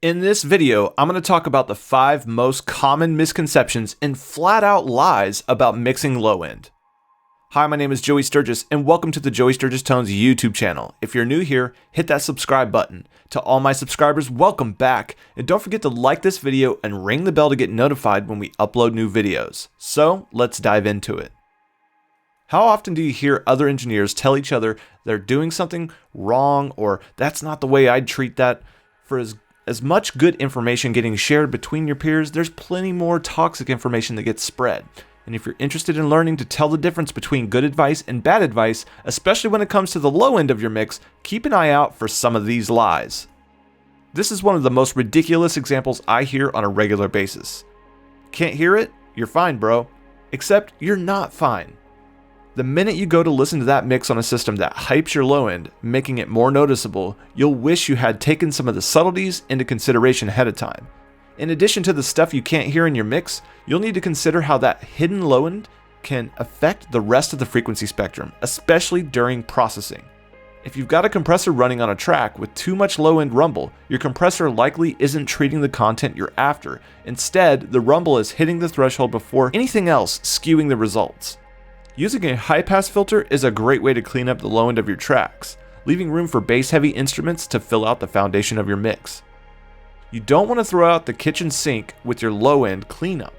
In this video, I'm going to talk about the 5 most common misconceptions and flat out lies about mixing low end. Hi, my name is Joey Sturgis and welcome to the Joey Sturgis Tones YouTube channel. If you're new here, hit that subscribe button. To all my subscribers, welcome back. And don't forget to like this video and ring the bell to get notified when we upload new videos. So let's dive into it. How often do you hear other engineers tell each other they're doing something wrong or that's not the way I'd treat that? For as much good information getting shared between your peers, there's plenty more toxic information that gets spread. And if you're interested in learning to tell the difference between good advice and bad advice, especially when it comes to the low end of your mix, keep an eye out for some of these lies. This is one of the most ridiculous examples I hear on a regular basis. Can't hear it? You're fine, bro. Except you're not fine. The minute you go to listen to that mix on a system that hypes your low end, making it more noticeable, you'll wish you had taken some of the subtleties into consideration ahead of time. In addition to the stuff you can't hear in your mix, you'll need to consider how that hidden low end can affect the rest of the frequency spectrum, especially during processing. If you've got a compressor running on a track with too much low end rumble, your compressor likely isn't treating the content you're after. Instead, the rumble is hitting the threshold before anything else, skewing the results. Using a high-pass filter is a great way to clean up the low end of your tracks, leaving room for bass-heavy instruments to fill out the foundation of your mix. You don't want to throw out the kitchen sink with your low-end cleanup.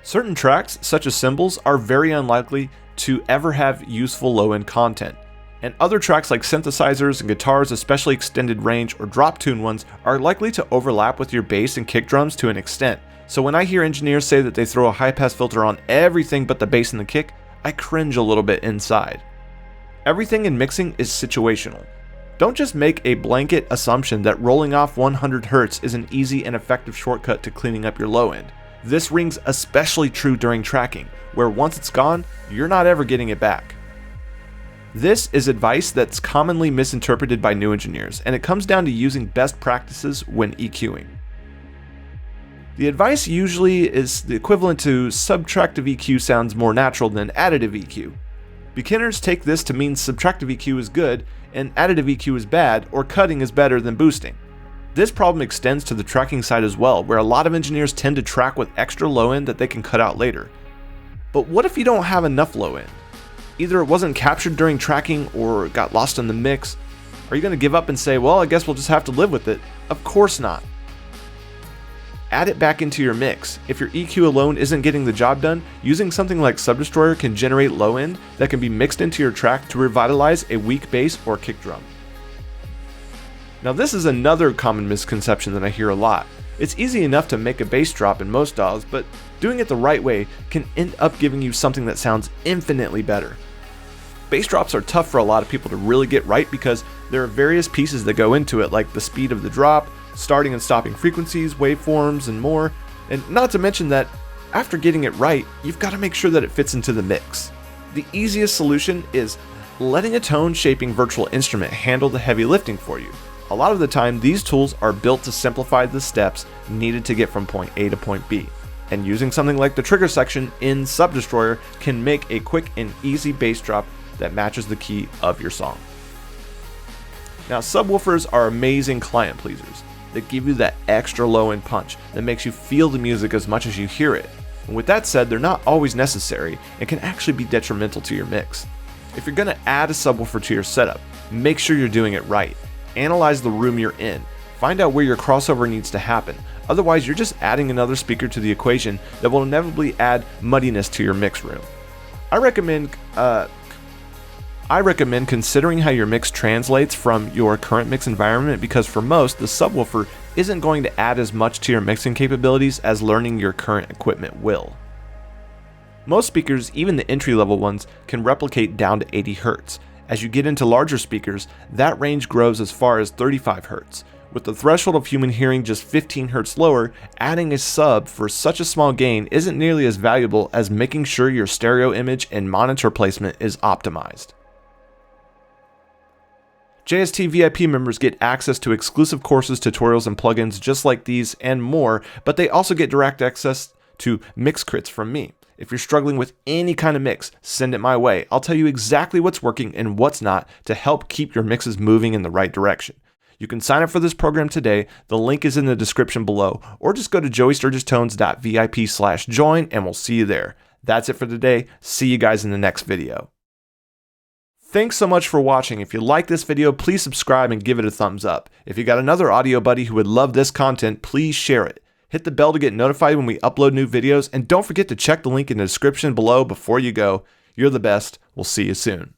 Certain tracks, such as cymbals, are very unlikely to ever have useful low-end content, and other tracks like synthesizers and guitars, especially extended range or drop tune ones, are likely to overlap with your bass and kick drums to an extent. So when I hear engineers say that they throw a high-pass filter on everything but the bass and the kick, I cringe a little bit inside. Everything in mixing is situational. Don't just make a blanket assumption that rolling off 100 Hz is an easy and effective shortcut to cleaning up your low end. This rings especially true during tracking, where once it's gone, you're not ever getting it back. This is advice that's commonly misinterpreted by new engineers, and it comes down to using best practices when EQing. The advice usually is the equivalent to subtractive EQ sounds more natural than additive EQ. Beginners take this to mean subtractive EQ is good and additive EQ is bad, or cutting is better than boosting. This problem extends to the tracking side as well, where a lot of engineers tend to track with extra low end that they can cut out later. But what if you don't have enough low end? Either it wasn't captured during tracking or got lost in the mix. Are you going to give up and say, well, I guess we'll just have to live with it? Of course not. Add it back into your mix. If your EQ alone isn't getting the job done, using something like Subdestroyer can generate low end that can be mixed into your track to revitalize a weak bass or kick drum. Now this is another common misconception that I hear a lot. It's easy enough to make a bass drop in most DAWs, but doing it the right way can end up giving you something that sounds infinitely better. Bass drops are tough for a lot of people to really get right because there are various pieces that go into it, like the speed of the drop, starting and stopping frequencies, waveforms, and more. And not to mention that after getting it right, you've got to make sure that it fits into the mix. The easiest solution is letting a tone shaping virtual instrument handle the heavy lifting for you. A lot of the time, these tools are built to simplify the steps needed to get from point A to point B. And using something like the trigger section in Subdestroyer can make a quick and easy bass drop that matches the key of your song. Now, subwoofers are amazing client pleasers that give you that extra low end punch that makes you feel the music as much as you hear it. And with that said, they're not always necessary and can actually be detrimental to your mix. If you're going to add a subwoofer to your setup, make sure you're doing it right. Analyze the room you're in. Find out where your crossover needs to happen. Otherwise, you're just adding another speaker to the equation that will inevitably add muddiness to your mix room. I recommend considering how your mix translates from your current mix environment, because for most, the subwoofer isn't going to add as much to your mixing capabilities as learning your current equipment will. Most speakers, even the entry-level ones, can replicate down to 80 Hz. As you get into larger speakers, that range grows as far as 35 Hz. With the threshold of human hearing just 15 Hz lower, adding a sub for such a small gain isn't nearly as valuable as making sure your stereo image and monitor placement is optimized. JST VIP members get access to exclusive courses, tutorials, and plugins just like these and more, but they also get direct access to mix crits from me. If you're struggling with any kind of mix, send it my way. I'll tell you exactly what's working and what's not to help keep your mixes moving in the right direction. You can sign up for this program today. The link is in the description below, or just go to joeysturgistones.vip/join and we'll see you there. That's it for today. See you guys in the next video. Thanks so much for watching. If you like this video, please subscribe and give it a thumbs up. If you got another audio buddy who would love this content, please share it. Hit the bell to get notified when we upload new videos, and don't forget to check the link in the description below before you go. You're the best. We'll see you soon.